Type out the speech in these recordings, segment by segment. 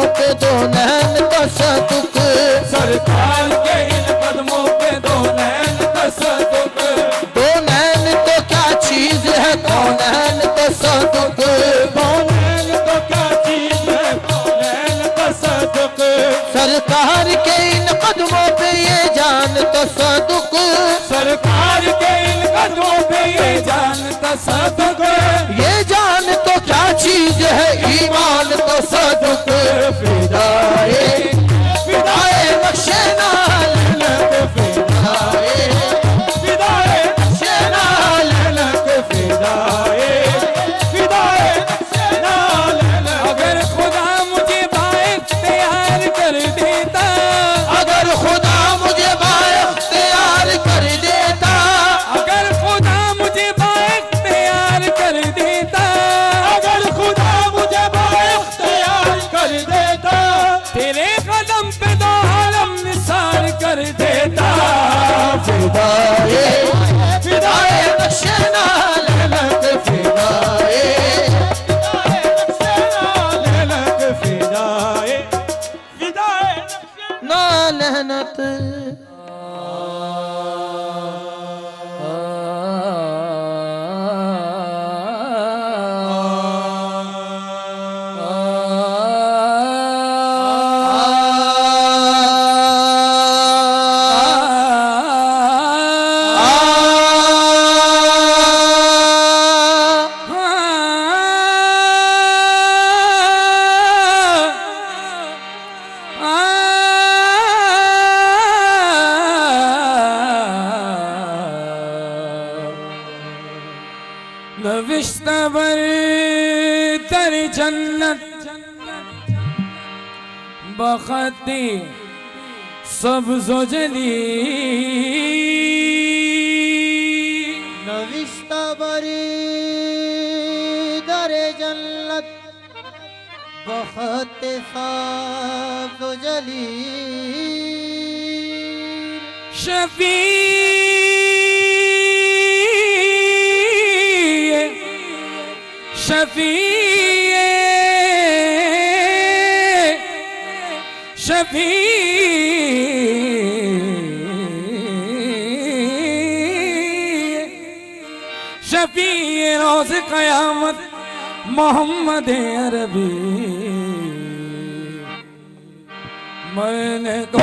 कदमों पे दो नैन तसदुक, सरकार के इन कदमों पे दो नैन तसदुक, दो नैन तो क्या चीज है कौनैन तसदुक, कौनैन तो क्या चीज है कौनैन तसदुक, सरकार के इन कदमों पे ये जान तसदुक, सरकार के इन कदमों पे ये जान तसदुक, ये जान तो क्या चीज है ईमान तसदुक, फिदाए फिदाए नक्शे नालनक, फिदाए फिदाए नक्शे नालनक, फिदाए फिदाए नक्शे नालनक। अगर खुदा मुझे बाइख्तियार कर देता, अगर खुदा मुझे बाइख्तियार कर देता, अगर खुदा मुझे बाइख्तियार कर देता, अगर खुदा मुझे बाइख्तियार कर देता, तेरे कदम पे दो आलम निसार कर देता, फिदाए फिदाए नक्शे नालनक, फिदाए नालनक, फिदाए फिदाए नालनत। नविश्तबर तर जन्नत बखती सब्ज़ व जली, नविश्तबरी दरे जन्नत बखत साफ जली, शफी शफी शफी शफी रोज़ क़यामत मोहम्मद अरबी, मैंने तो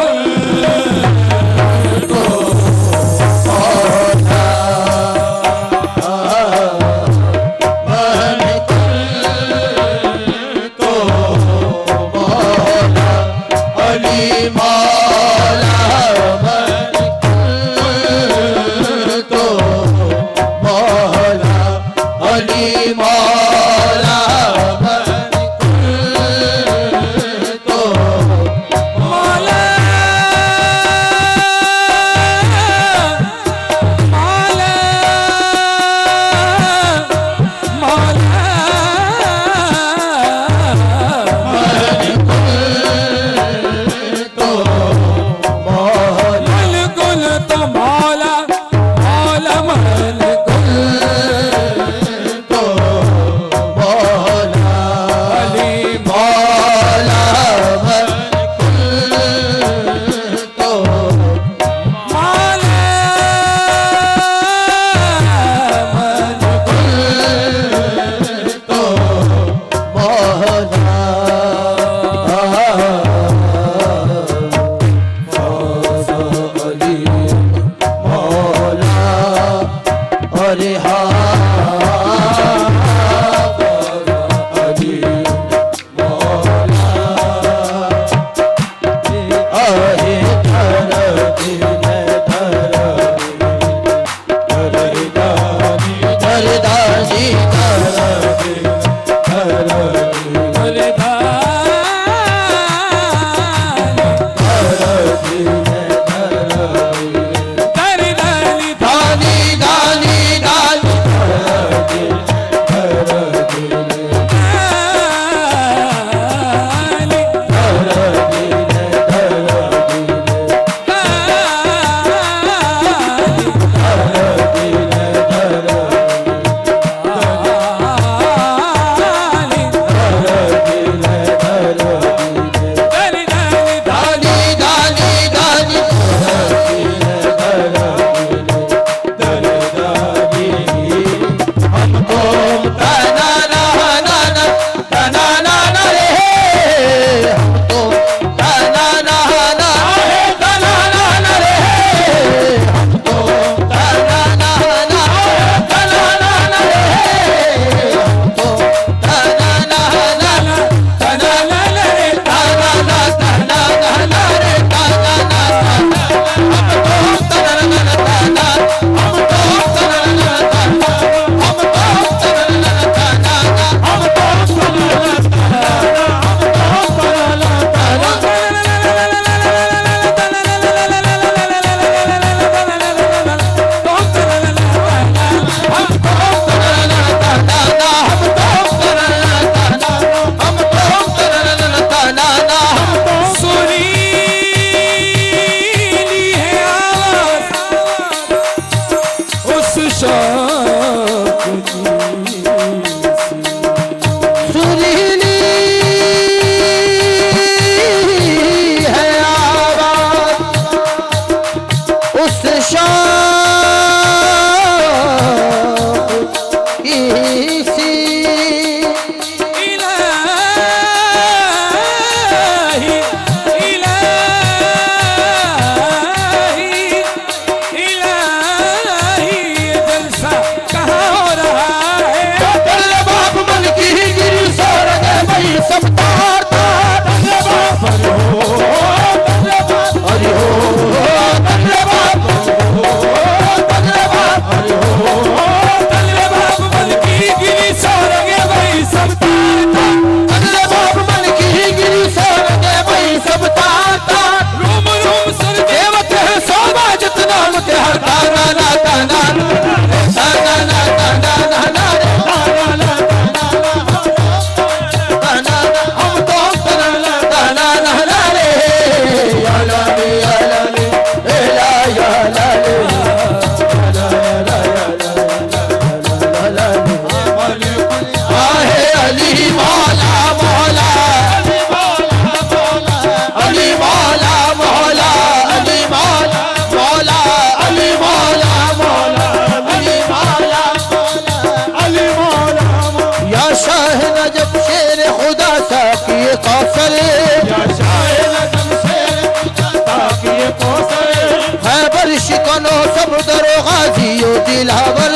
शिकनो सब दरो गाजियो दिलावर,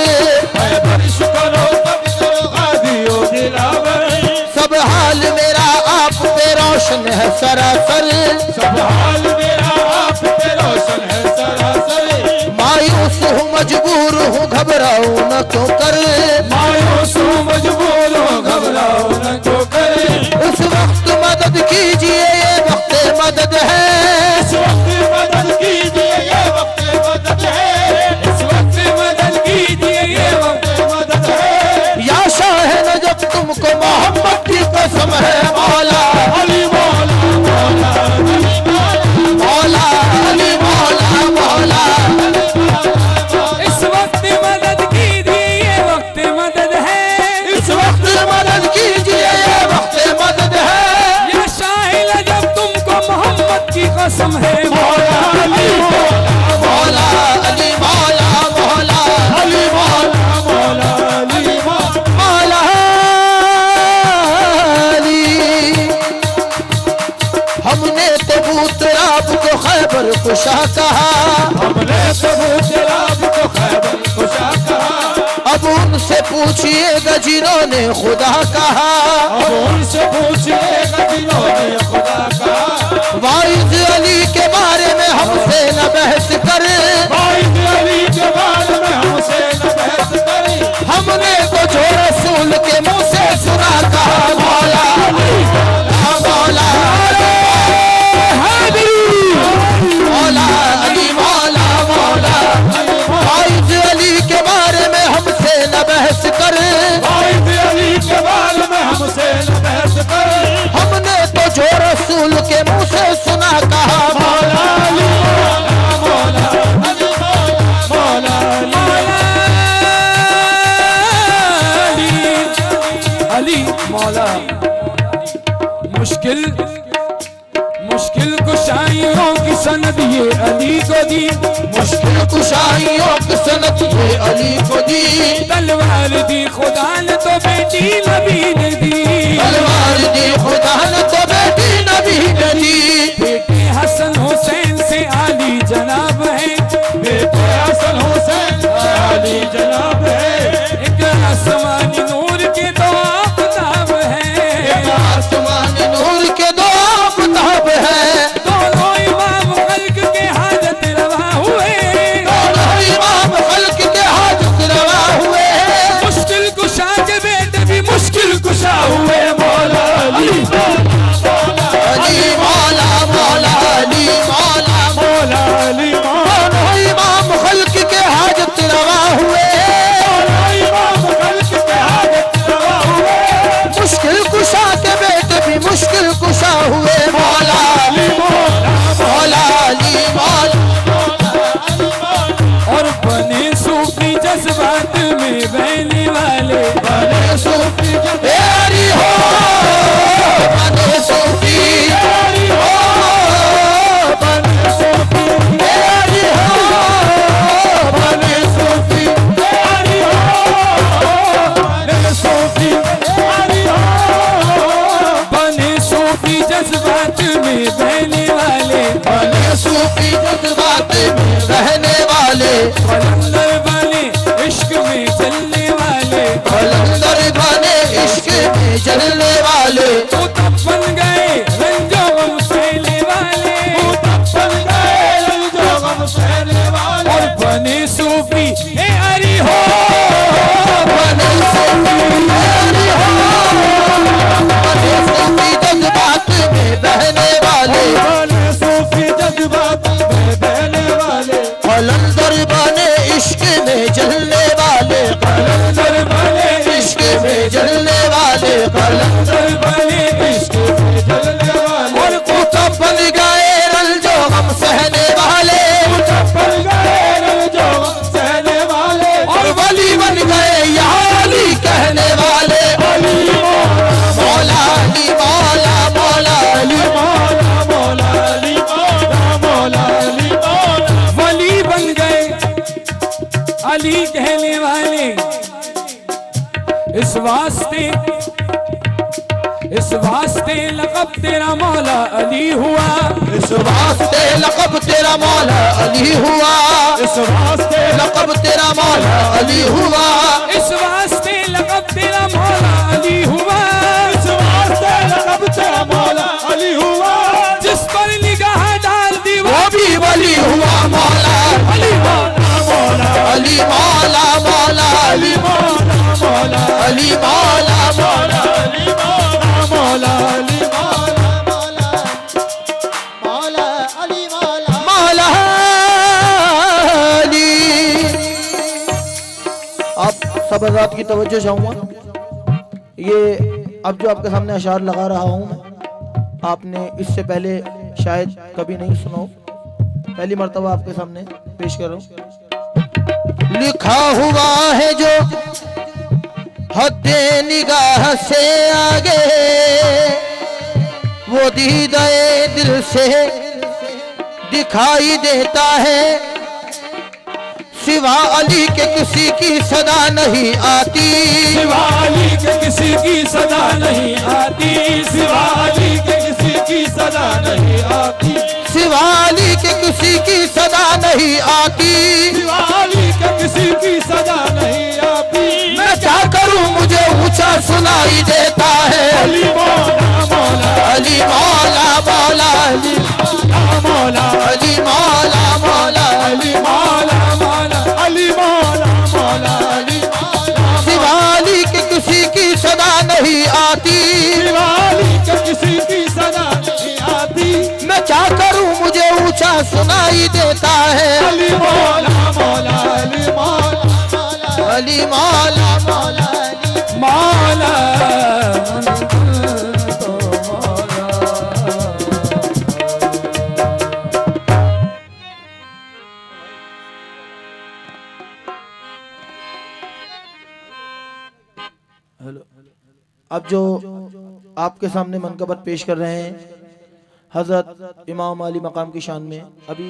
खैबर शिकनो सब दरो गाजियो दिलावर, सब हाल मेरा आप पे रोशन है सरासर, सब हाल मेरा आप पे रोशन है सरासर, मायूस हूँ मजबूर हूँ घबराऊं न क्यों कर, मायूस हूँ मजबूर हूँ घबराओ न क्यों कर, उस वक्त मदद कीजिए ये वक्त मदद है, इस वक्त मदद कीजिए ये वक्त मदद है, इस वक्त मदद कीजिए ये वक्त मदद है, या शाह नजब तुमको मोहब्बत की कसम है मौला, अली मौला मौला अली मौला अली मौला मौला, इस वक्त मदद कीजिए ये वक्त मदद है, इस वक्त मदद कीजिए ये वक्त मदद है, या शाहिल जब तुमको मोहम्मद की कसम है मौला अली मौला अली मौला मौला अली मौला मौला अली मौला मौला अली। हमने तो बूतराब को खैबर कुशा कहा, हमने सबूतराब को खैबर खुशा कहा, अब उनसे पूछिएगा जिन्होंने खुदा कहा, अब उनसे पूछिएगा जिन्होंने खुदा कहा, वाइज अली के बारे में हमसे न बहस कर, वाइद अली के बारे में हमसे न बहस करी, हमने तो जो रसूल के मुंह से सुना कहा मौला मौला मौला अली मौला मौला, वाइज अली के बारे में हमसे न बहस कर, वाइद अली के बारे में हमसे न बहस करी, हमने तो जो रसूल के मुंह से सुना कहा मौला अली मौला अली मौला अली अली मौला। मुश्किल मुश्किल कुशाइयों की सनद ये अली को दी, मुश्किल कुशाइयों की सनत ये अली को दी, तलवार दी खुदा ने तो बेटी नबी ने दी, तलवार दी खुदा ने तो बेटी नबी ने दी, बेटे हसन हुसैन से आली जनाब है, बेटे हसन हुसैन अली जनाब है, एक आसमानी नूर के दो आफताब है, आसमान नूर के दो आफताब है, दोनों इमाम खल्क के हाजत रवा हुए, दोनों इमाम खल्क के हाजत रवा हुए, मुश्किल कुशा के बेटे भी मुश्किल कुशा हुए मौला अली अली मौला मौला अली मौला, मौला अली मौला दोनों इमाम खल्क के हाजत रवा हुए, इमाम खल्क के हाजत रवा हुए, मुश्किल कुशा के बेटे भी मुश्किल कुशा हुए मौला अली मौला मौला अली मौला, और बने सूफी जज्बात में बहने वाले, बने सूफी प्यारी हो, बने सूफी प्यारी हो, बने सूफी प्यारी हो, बने सूफी प्यारी हो, मेरे सूफी प्यारी हो, बने सूफी जज्बात में बहने वाले, बने सूफी जज्बात में रहने वाले, कलंदर बने इश्क में चलने वाले, कलंदर बने इश्क में जलने वाले, तो तब बन गए रंजो गम सहने वाले, बन गए जो गम सहने वाले, और बने सूफी ए अली हो, बने सूफी प्यारी हो, बने सूफी जज्बात में बहने वाले, बने सूफी जज्बात में बहने वाले, कलंदर बने इश्क में जलने वाले, कलंदर बने इश्क में जलने वाले, कलंदर कलंदर बने इश्क में जलने वाले, और कुतुब बन गए रंजो गम सहने वाले, बन गए जो गम सहने वाले, और वली बन गए यहाँ अली कहने वाले, मौला अली मौला मौला अली मौला मौला अली मौला मौला अली मौला, वली बन गए अली कहने वाले, इस वास्ते लक़ब तेरा मौला अली हुआ, इस वास्ते लक़ब तेरा मौला अली हुआ, इस इस वास्ते लक़ब तेरा मौला अली हुआ, इस वास्ते लक़ब तेरा मौला अली हुआ, इस वास्ते लक़ब तेरा मौला अली हुआ, जिस पर निगाह डाल दी वो भी वली हुआ मौला अली मौला मौला अली मौला मौला अली मौला मौला अली मौला मौला अली मौला मौला अली मौला अली। आप सब हज़रात की तवज्जो चाहूँगा, ये अब जो आपके सामने अशार लगा रहा हूँ मैं, आपने इससे पहले शायद कभी नहीं सुना हो, पहली मर्तबा आपके सामने पेश कर रहा हूँ। लिखा हुआ है जो हद्दे निगाह से आगे, वो दीदाए दिल से दिखाई देता है, सिवा अली के किसी की सदा नहीं आती, सिवा अली के किसी की सदा नहीं आती, सिवा अली के किसी की सदा नहीं आती, सिवा अली के किसी की सदा नहीं आती, सिवा अली के किसी की सदा नहीं आती। मैं क्या करूं मुझे ऊंचा सुनाई देता है, अली मौला मौला अली मौला मौला अली मौला अली मौला मौला अली मौला मौला अली मौला मौला अली सिवा अली के किसी की सदा नहीं आती, सिवा अली के किसी की सदा नहीं आती। मैं क्या करूं मुझे ऊंचा सुनाई देता है, अली मौला मौला अली मौला अली मौला मौला मौला अब जो आपके सामने मनकबत पेश कर रहे हैं हजरत इमाम अली मकाम की शान में, अभी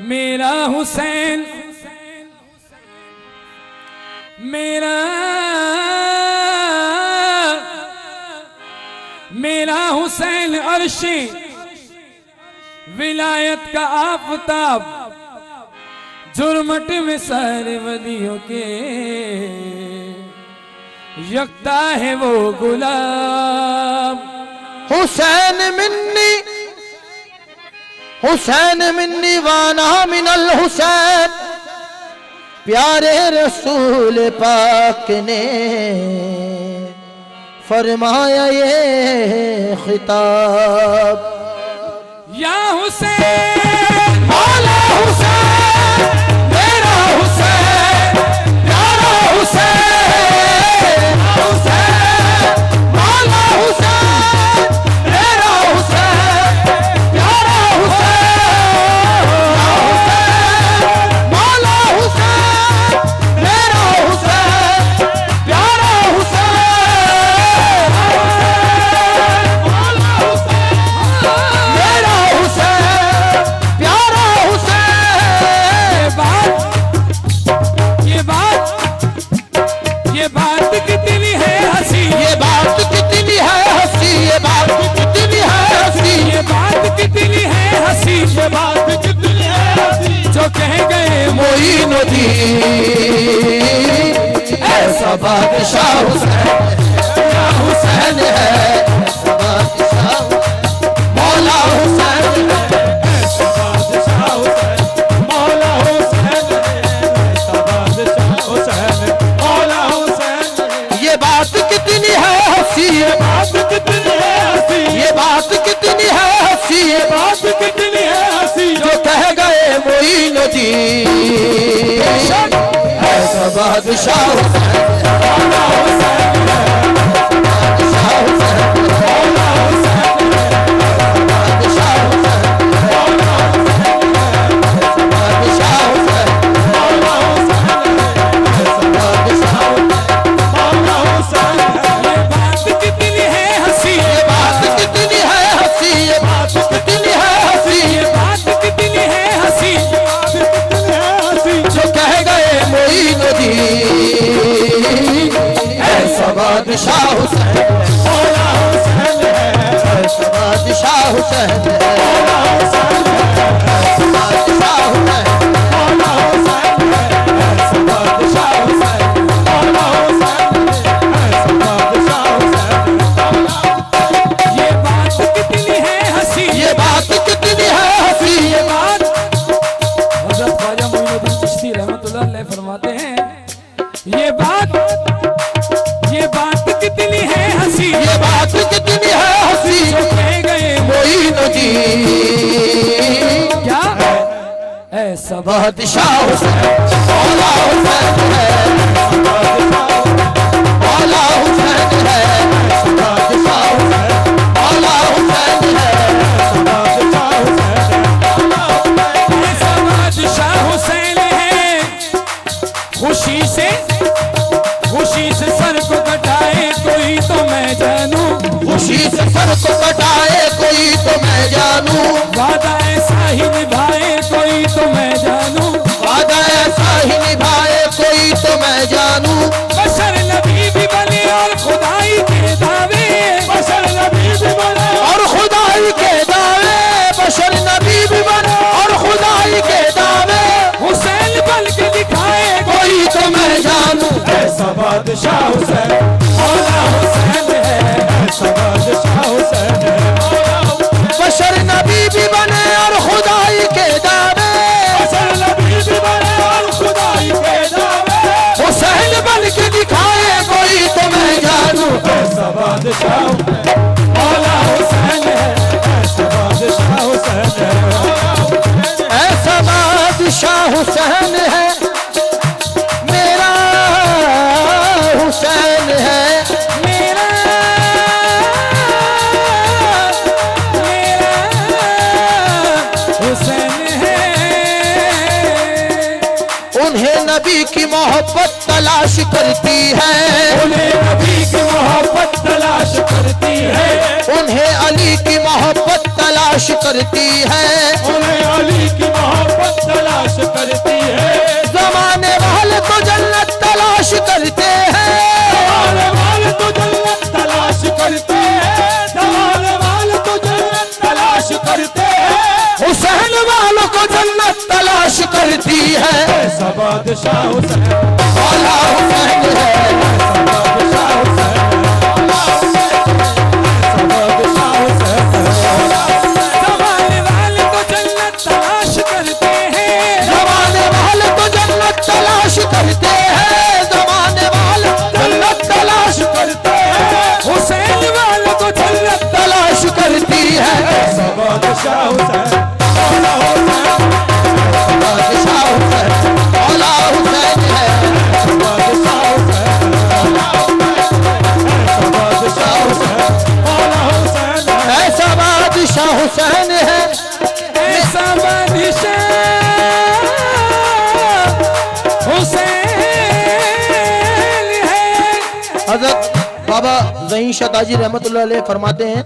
मेरा हुसैन मेरा मेरा हुसैन अर्शे विलायत का आफताब, जुर्मट में सारे वलियों के यकता है वो गुलाम। हुसैन मिन्नी वाना मिनल हुसैन, प्यारे रसूल पाक ने फरमाया ये खिताब, या हुसैन मौला हुसैन मेरा हुसैन प्यारा हुसैन, हुसैन मौला हुसैन मेरा हुसैन प्यारा हुसैन, मौला हुसैन मेरा हुसैन प्यारा हुसैन, मौला हुसैन मेरा हुसैन प्यारा हुसैन। ये बात कितनी है हंसी, ये बात कितनी है हंसी, ये बात कितनी है हंसी, ये बात कितनी है हंसी, ये बात कितनी है हंसी, जो कह गए मोइनुद्दीन ऐसा बादशाह हुसैन, क्या हुसैन है ऐसा बादशाह मौला हुसैन है, ऐसा बादशाह हुसैन मौला हुसैन ऐसा बादशाह हुसैन मौला हुसैन। ये बात कितनी है हंसी, ये बात कितनी है हंसी, ये बात कितनी है हंसी, ये बात कितनी है हंसी, जो कह गए मोइनुद्दीन ऐसा बादशाह हुसैन, मौला हुसैन बादशाह हुसैन, मौला हुसैन बादशाह हुसैन, मौला बादशाह हुसैन, मौला हुसैन बादशाह मौला हुसैन। ये बात कितनी है हंसी, ये बात कितनी है हंसी, ये बात कितनी है हंसी, ये बात कितनी है हंसी, जो कह गए मोइनुद्दीन ऐसा बादशाह हुसैन, मौला हुसैन है बादशाह हुसैन है, बादशाह हुसैन, ये बात कितनी है हंसी, ये बात कितनी है हंसी, ये बात हज़रत ख्वाजा मोइनुद्दीन चिश्ती रहमतुल्लाह अलैह फरमाते हैं, ये बात कितनी है हंसी, ये बात कितनी है हंसी, जो कह गए मोइनुद्दीन क्या ऐसा बादशाह हुसैन, मौला हुसैन है, मौला हुसैन है, बादशाह हुसैन, मौला हुसैन है, ऐसा बादशाह हुसैन है, खुशी से सर को कटाए कोई तो मैं जानूं, खुशी से सर को कटाए कोई तो मैं जानूं, वादा ऐसा ही निभाए कोई तो मैं जानूं, वादा ऐसा ही निभाए कोई तो मैं जानूं, बशर नबी भी बने और खुदाई के दावे, बशर नबी भी बने और खुदाई के दावे, बशर नबी भी बने और खुदाई के दावे, हुसैन बन के दिखाए कोई तो मैं जानूं, ऐसा बादशाह हुसैन, मौला हुसैन है, ऐसा बादशाह हुसैन है, बशर नबी भी बने और खुदाई के दावे, बशर नबी भी बने और खुदाई के दावे, हुसैन बन के दिखाए कोई तो मैं जानूं, ऐसा बादशाह मौला हुसैन है, ऐसा बादशाह हुसैन है, ऐसा बादशाह हुसैन है, मेरा हुसैन है, मेरा हुसैन है, उन्हें नबी की मोहब्बत तलाश करती है, उन्हें नबी की मोहब्बत तलाश करती है, उन्हें अली की मोहब्बत तलाश करती है, उन्हें अली की मोहब्बत तलाश करती है, जमाने वाले तो जन्नत तलाश करते हैं, जमाने वाले तो जन्नत तलाश करते हैं, जमाने वाले तो जन्नत तलाश करते हैं, हुसैन वालों को जन्नत तलाश करती है, ऐसा बादशाह हुसैन, मौला हुसैन है, ऐसा बादशाह हुसैन, ऐसा बादशाह हुसैन, जमाने वाले तो जन्नत तलाश करते हैं, जमाने वाले तो जन्नत तलाश करते हैं, जमाने वाले जन्नत तलाश करते हैं, हुसैन वालों को जन्नत तलाश करती है, ऐसा बादशाह हुसैन, मौला हुसैन, बादशाह हुसैन, मौला हुसैन है, बादशाह हुसैन, ऐसा बादशाह हुसैन, मौला हुसैन है, ऐसा बादशाह हुसैन है, ऐसा बादशाह हुसैन है। हजरत बाबा ज़हीन शताजी रहमतुल्लाह अलैह फरमाते हैं,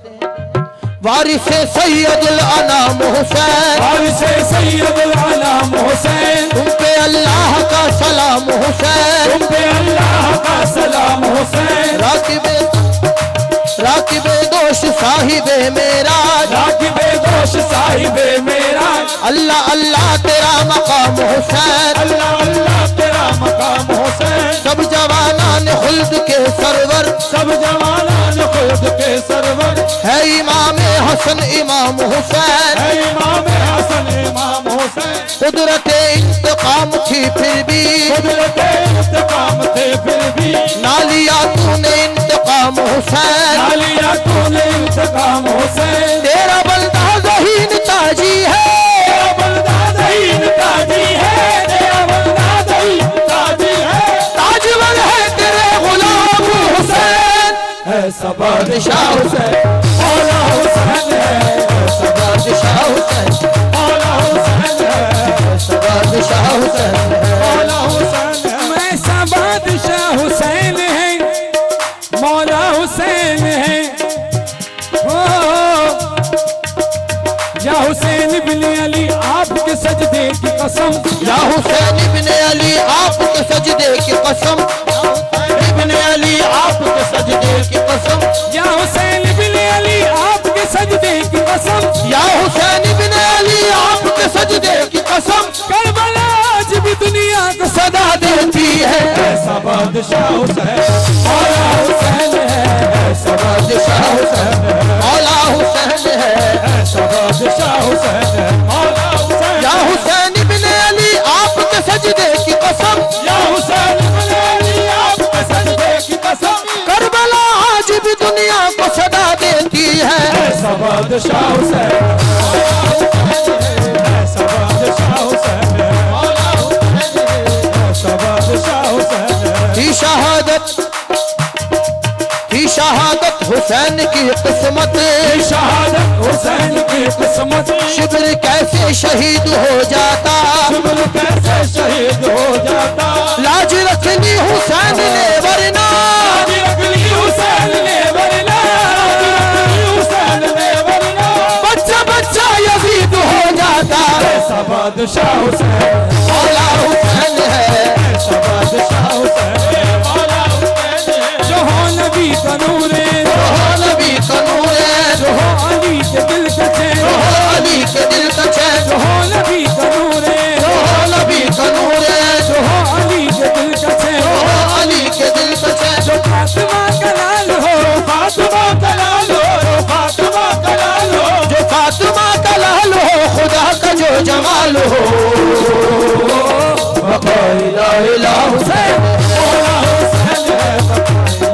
वारिस सैयदुल अनाम हुसैन, वारिसे सैयदुल आलम हुसैन, तुम पे अल्लाह का सलाम हुसैन, तुम पे अल्लाह का सलाम हुसैन, राकिबे दोष साहिबे मेराज, राकिबे दोष साहिबे मेरा, अल्लाह अल्लाह तेरा मकाम हुसैन, अल्लाह अल्लाह तेरा मकाम हुसैन, सब जवानान खुल्द के सरवर, सब जवानान खुद के सरवर, है इमाम हसन इमाम हुसैन, है इमाम हसन इमाम हुसैन, कुदरत इंतकाम थी फिर भी, कुदरत इंतकाम थे फिर भी, ना लिया तूने इंतकाम हुसैन, नालिया तूने इंतकाम हुसैन, तेरा बंदा ज़हीन ताजी है, तेरा बंदा दहीन ताजी है, तेरा बंदा दहीन ताजी है, ताजवर है तेरे गुलाम हुसैन, ऐसा बादशाह हुसैन, मौला हुसैन है, ऐसा बादशाह हुसैन, मौला हुसैन है, बादशाह हुसैन, मौला हुसैन है, ऐसा बादशाह हुसैन है, मौला हुसैन है, ओ या हुसैन बिन अली आपके सजदे की कसम, या हुसैन इब्न अली आपके सजदे की कसम, इब्न अली आपके सजदे की कसम, या हुसैन बिन अली आपके सजदे की सजदे की कसम, करबला आज भी दुनिया को सदा देती है। ऐसा बादशाह हुसैन, मौला हुसैन है। ऐसा बादशाह हुसैन, मौला हुसैन है। ऐसा बादशाह हुसैन, मौला हुसैन। या हुसैन इब्ने अली आपके सजदे की कसम, या हुसैन इब्ने अली आपके सजदे की कसम, करबला आज भी दुनिया को सदा देती है। ऐसा बादशाह हुसैन, मौला हुसैन है। ऐसा बादशाह हुसैन, मौला हुसैन है। ऐसा बादशाह हुसैन है। शहादत हुसैन की किस्मत, शहादत हुसैन की किस्मत। शिब्र कैसे शहीद हो जाता, शिब्र कैसे शहीद हो जाता। लाज रख ली हुसैन ने वरना, लाज रख ली हुसैन ने वरना, लाज रख ली हुसैन ने वरना। बच्चा बच्चा यजीद हो जाता। ऐसा बादशाह हुसैन, मौला हुसैन है। ऐसा बादशाह हुसैन, मौला हुसैन है। जो हो नबी का नूर है, जो हो नबी का नूर है, जो हो अली के दिल का चैन, जो हो अली के दिल का चैन, जो हो नबी का नूर है, जो हो नबी का नूर है, जो हो अली के दिल का चैन, जो हो अली के दिल का चैन, जो फातिमा का लाल हो, फातिमा का लाल हो, जो फातिमा का लाल हो, जो फातिमा का लाल हो, खुदा का जो जमाल हो। ला इलाहा हुसैन, मौला हुसैन है,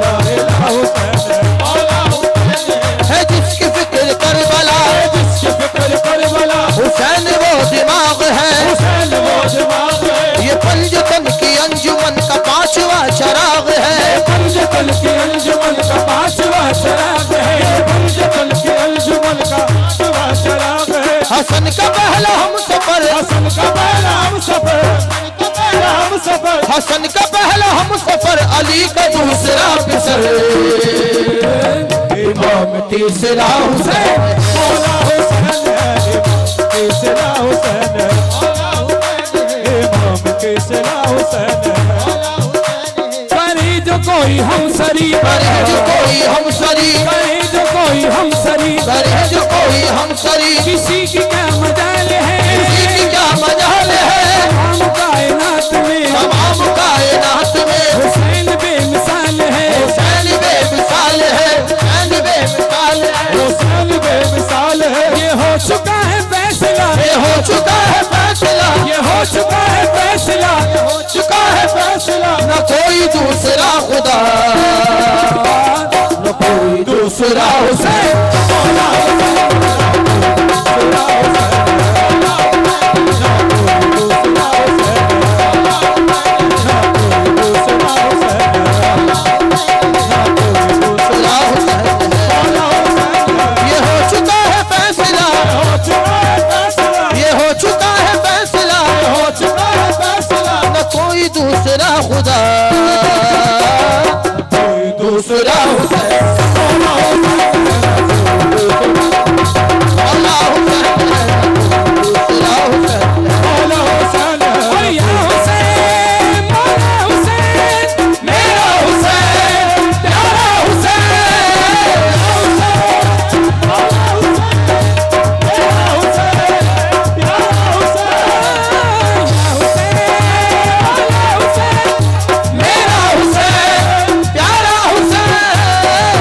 ला इलाहा हुसैन है, मौला हुसैन है। है जिसकी फिक्र करबला, जिसकी फिक्र करबला, हुसैन वो दिमाग है, हुसैन वो दिमाग है। ये पंजतन की अंजुमन का पांचवा चराग है। पंजतन की अंजुमन का पांचवा चराग है, पंजतन की अंजुमन का पांचवा चराग है। हसन का पहला हम सफर, हसन का पहला हम सफर, हम सफर। हसन का पहला हम सफर, अली का दूसरा पिसर, इमाम तीसरा हुसैन, मौला हुसैन है, तीसरा हुसैन है, मौला हुसैन है, इमाम तीसरा हुसैन है। करे जो कोई हमसरी, करे जो कोई हम सरी, करे जो कोई हमसरी, करे जो कोई हम सरी, किसी की क्या मजाल है, किसी की क्या मजाल है। तमाम कायनात में, तमाम कायनात में हुसैन बेमिसाल है, हुसैन बेमिसाल है, हुसैन बेमिसाल है, हुसैन बेमिसाल है। ये हो चुका है फैसला, ये हो चुका है फैसला, ये हो चुका है फैसला, हो चुका है फैसला। न कोई दूसरा खुदा, न कोई दूसरा हुसैन, मौला हुसैन, मौला हुसैन, मौला हुसैन, दूसरा हुसैन, दूसरा हुसैन, दूसरा हुसैन है। मौला हुसैन। ये हो चुका है फैसला, हो चुका है फैसला, ये हो चुका है फैसला, हो चुका है फैसला। न कोई दूसरा खुदा, कोई दूसरा हुसैन, मौला हुसैन, मौला हुसैन है, दूसरा हुसैन है। मौला हुसैन है। और या हुसैन, मौला हुसैन, मेरा हुसैन, प्यारा हुसैन, मौला हुसैन, मेरा हुसैन, प्यारा हुसैन, या हुसैन, मौला हुसैन, मेरा हुसैन, प्यारा हुसैन,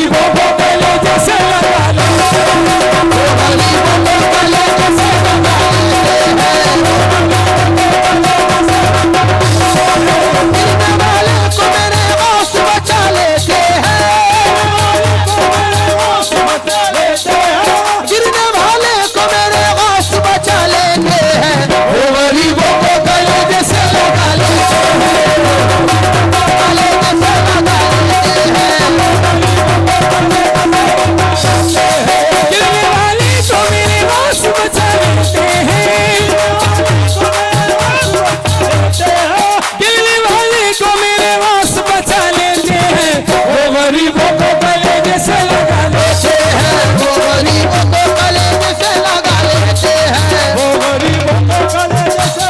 गरीबों को गले जैसे लगा लेते हैं, वो गरीबों को गले जैसे लगा लेते हैं, गिरने वाले को मेरे गौस बचा लेते हैं, गिरने वाले को मेरे गौस बचा लेते हैं, वो गरीबों को गले जैसे लगा लेते हैं, गले जैसे लगा लेते हैं, गिरने वाले को मेरे गौस बचा लेते हैं, गिरने वाले को मेरे गौस बचा लेते हैं, वो गरीबों को गले जैसे लगा लेते हैं, वो गरीबों को गले जैसे लगा लेते हैं, वो गरीबों को गले जैसे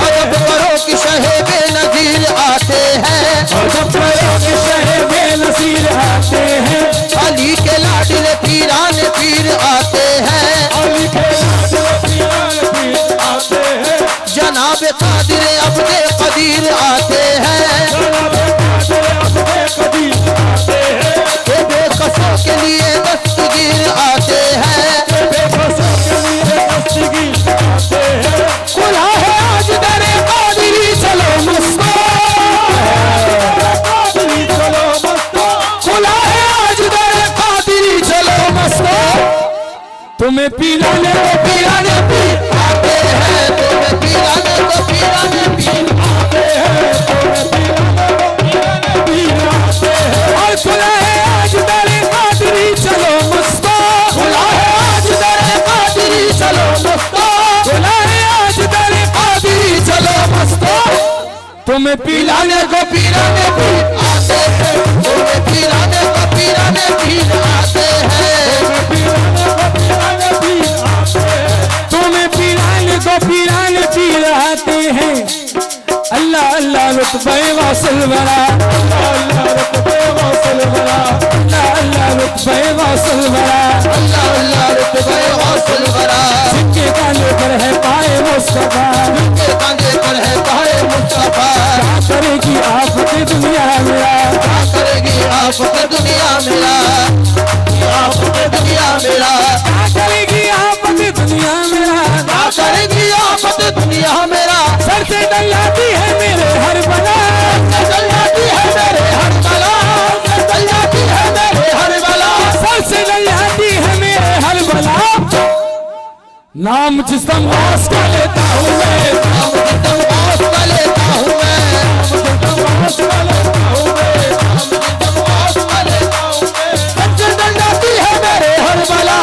अजब करो कि शहे बेनज़ीर आते हैं, अजब करो कि शहे बेनज़ीर आते हैं, अली के लाडले पीरान पीर आते हैं, अली के लाडले पीरान पीर आते हैं, जनाब कादिर अब्दे कदीर आते हैं, जनाब कादिर अब्दे कदीर आते हैं, के बेकसों के लिए दस्तगीर आते हैं, के बेकसों के लिए दस्तगीर आते हैं, खुला है आज दरे कादिरी चलो मुस्तो, कादिरी चलो मस्तो, खुला है आज दरे कादिरी चलो मुस्तो, तुम्हें पिलाने को पीराने पीर आते हैं, तुम्हें पीराने को पीराने पीर आते हैं, तुम्हें पिलाने को पिलाने पीर आते हैं, और खुला है आज दरे कादिरी चलो मुस्तो, खुला है आज दरे कादिरी चलो मुस्तो, खुला है आज दरे कादिरी चलो मुस्तो, तुम्हें पिलाने को पीराने पीर आते हैं, तुम्हें पीराने को पीराने पीर आते हैं, पिलाने पीर आते हैं, तुम्हें पिलाने को पिलाने पीर आते हैं, अल्लाह अल्लाह रुतबे वासल बड़ा, अल्लाह रुतबे वासल बड़ा, अल्लाह रुतबे वासल बड़ा, अल्लाह अल्लाह रुतबे गौसल वरा, जिनके कांधे पर है पाए मुस्तफा, के कांधे पर है पाए मुस्तफा, क्या करेगी आफत दुनिया मेरा, क्या करेगी आफत दुनिया मेरा, आफत दुनिया मेरा, क्या करेगी आफत दुनिया मेरा, क्या करेगी आफत दुनिया मेरा, सर से डल जाती है मेरे हर बला, चल जाती है मेरे हर बला, चल जाती है मेरे हर बला, सर से डल जाती है मेरे हर बला, नाम जिसम वास का लेता हूँ मैं, नाम जितम वास का लेता हूँ मैं, जिसम वास का लेता हूँ मैं, नाम जितम वास का लेता हूँ मैं, सर डल जाती है मेरे हर बला,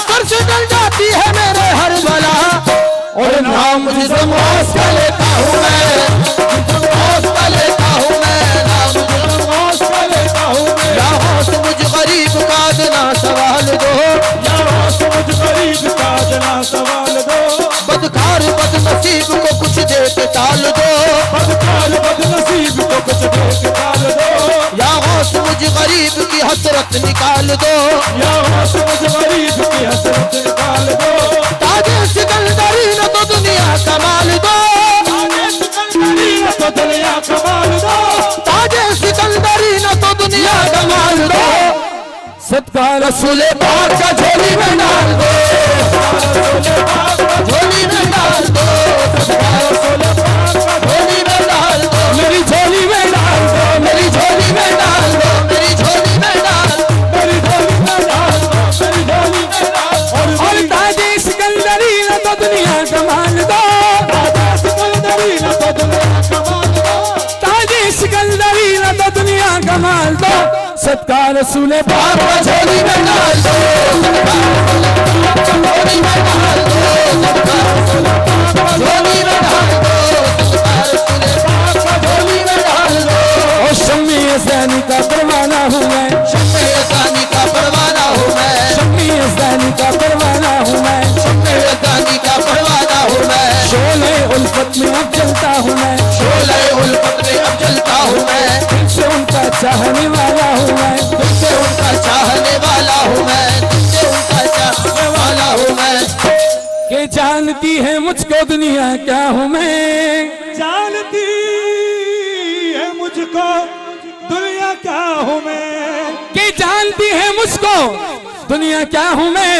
सर से डल जाती है मेरे हर बला, और नाम जितम वास का लेता हूँ मैं, जितम वास का लेता हूँ मैं, नाम जितम वास का लेता हूँ मैं, या गौस मुझ गरीब का देना सवाल दो, या वास मुझ गरीब का जना सवाल दो, बदकार बदनसीब को कुछ दे के टाल दो, बदकार बदनसीब को कुछ दे के टाल दो, या गौस मुझ गरीब की हसरत निकाल दो, या वास मुझ गरीब की हसरत निकाल दो, ताजे सिकंदरी न तो दुनिया कमाल दो, तो दुनिया कमाल दो, ताजे सिकंदरी न तो दुनिया कमाल दो, सदका रसूले पाक का झोली में डाल दो, झोली में डाल दो, झोली में डाल दो, मेरी झोली में डाल दो, मेरी झोली में डाल दो, मेरी झोली में डाल दो, मेरी झोली में डाल दो, मेरी झोली में डाल दो, और ताजे सिकंदरी न तो दुनिया कमाल दो, ताजे सिकंदरी न तो दुनिया कमाल दो, ताजे सिकंदरी न तो दुनिया कमाल दो, सदका रसूले पाक पाक का झोली में डाल दो, झोली में डाल दो, झोली में डाल दो, रसूले पाक का झोली में डाल दो, और शम्मी ज़ैनी का परवाना हूँ मैं, शम्मे ज़ानी का परवाना हूँ मैं, शम्मी ज़ैनी का परवाना हूँ मैं, शम्मे ज़ानी का परवाना हूँ मैं, शोले उल्फत में अब जलता हूँ मैं, शोले उल्फत में अब जलता हूँ मैं, दिल से उनका चाहने वाला हूँ मैं, दिल से उनका चाहने वाला हूँ मैं, दिल से उनका चाहने वाला हूँ मैं, के जानती है मुझको दुनिया क्या हूँ मैं, जानती है मुझको दुनिया हूँ मैं, कि जानती है मुझको दुनिया क्या हूँ मैं।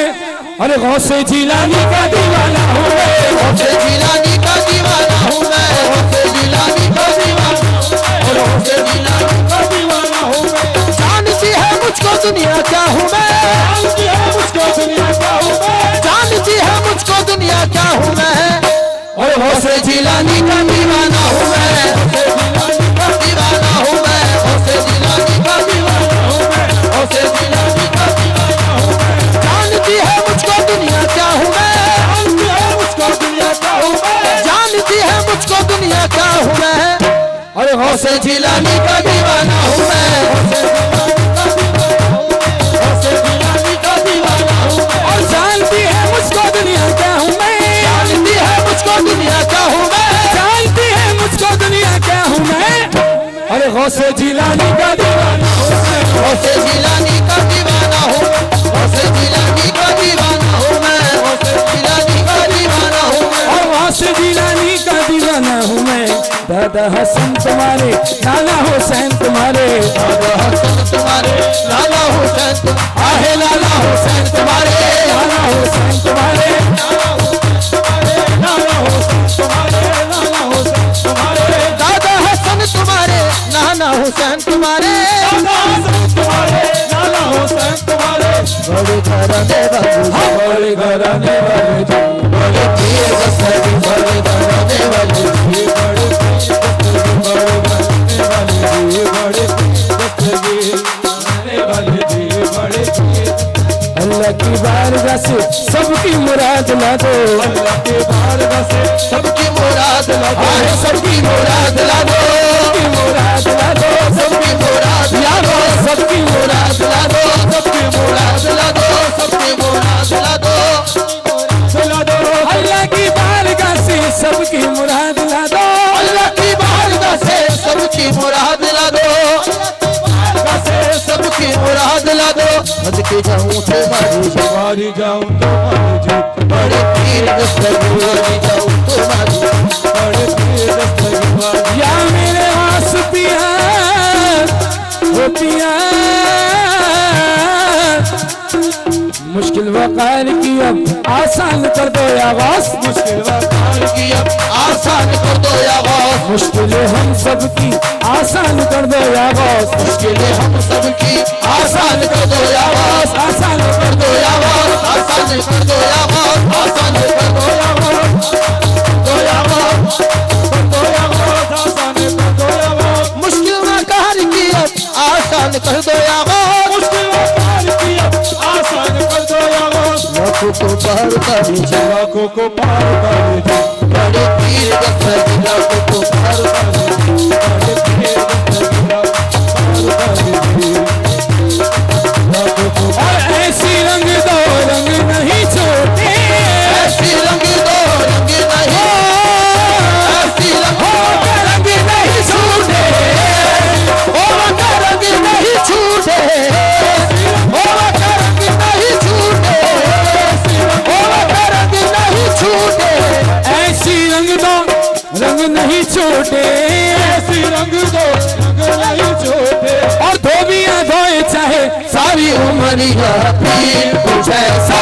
अरे गौसे जिलानी का दीवाना हूँ मैं, गौसे जिलानी का दीवाना हूँ मैं, गौसे जिलानी का दीवाना हूँ मैं, गौसे जिलानी का दीवाना हूँ मैं। जानती है मुझको दुनिया क्या हूँ मैं, जानती है मुझको दुनिया क्या हूँ मैं, जानती है मुझको दुनिया क्या हूँ मैं। और गौसे जिलानी का दीवाना हूँ मैं, गौसे जिलानी का दीवाना हूँ मैं, गौसे जिलानी का दीवाना हूँ मैं, गौसे जिलानी का दीवाना हूँ मैं। जानती है मुझको दुनिया क्या हूँ मैं, जानती है मुझको दुनिया क्या हूँ मैं, जानती है मुझको दुनिया क्या हूँ मैं। और गौसे जिलानी का दीवाना हूँ मैं, गौसे जिलानी का दीवाना हूँ मैं। और जानती है मुझको दुनिया क्या हूँ मैं, जानती है मुझको दुनिया क्या हूँ मैं, जानती है मुझको दुनिया क्या हूँ मैं। अरे गौसे जिलानी का दीवाना हूँ मैं, गौसे जिलानी का दीवाना हूँ, गौसे जिलानी का दीवाना हूँ मैं, गौसे जिलानी का दीवाना हूँ मैं। और गौसे जिलानी का दीवाना हूँ मैं। दादा हसन तुम्हारे, नाना हुसैन तुम्हारे, दादा हसन तुम्हारे, लाला हुसैन तुम्हारे, आहे लाला हुसैन तुम्हारे, नाना हुसैन तुम्हारे, लाला हुसैन तुम्हारे, लाला हुसैन तुम्हारे, दादा हसन तुम्हारे, नाना हुसैन तुम्हारे। लाला हुसैन तुम्हारे, लाला हुसैन तुम्हारे। बड़े घराने वाले, बड़े घराने वाले जी, बड़े पीर दस्तगी, बड़े घराने वाले, ये बड़े बड़े बनने वाले जी, बड़े दस्तगीर बनने वाले जी, बड़े अल्लाह की बारगाह से सबकी मुराद ला दो, अल्लाह के बारगाह से सबकी मुराद ला दो, सबकी मुराद ला दो, सबकी मुराद ला दो, सबकी मुराद ला दो, सबकी मुराद ला दो, सबकी मुराद ला दो, सबकी मुराद ला दो। दिला दो, अल्लाह की बारगाह से सबकी मुराद ला दो, अल्लाह की बारगाह से सबकी मुराद ला दो, बारगाह से सबकी मुराद ला दो। हज के जाऊं तुम्हारी मारी जाऊं तो मारी जाऊं, बड़े पीर दस्तगी, मारी जाऊं तुम्हारी, बड़े पीर दस्तगीर मारी या मेरे आस पिया हो पिया। मुश्किल वक़ार की अब आसान कर दो या गौस, मुश्किल वक़ार की अब आसान कर दो या गौस, मुश्किलें हम सबकी आसान कर दो या गौस, मुश्किलें हम सबकी आसान कर दो या गौस, आसान कर दो या गौस, आसान कर दो या गौस, आसान कर दो या गौस, दो या गौस, दो या बहुत आसान कर दो या बहुत, मुश्किल वक़ार की अब आसान कर दो या गौस। मुश्किल वक़ार की अब आसान कर दो या बहुत, लाखों को पार कर दीजिए, लाखों को पार कर दो, बड़े पीर दस्तगी, लाखों को पार कर दीजिए, बड़े पीर दस्तगीर पार कर दीजिए, लाखों को और ऐसी रंग दो रंग नहीं छोटे, ऐसी रंग दो रंग नहीं, ऐसी रंग रंग नहीं छूटे, ओ रंग नहीं छूटे, ओ रंग नहीं छूटे, ओ रंग नहीं छूटे। ऐसी रंग दो रंग नहीं छोटे, ऐसी रंग दो रंग नहीं छोटे, और धोबियां धोए चाहे सारी उमरिया पीर कुछ ऐसा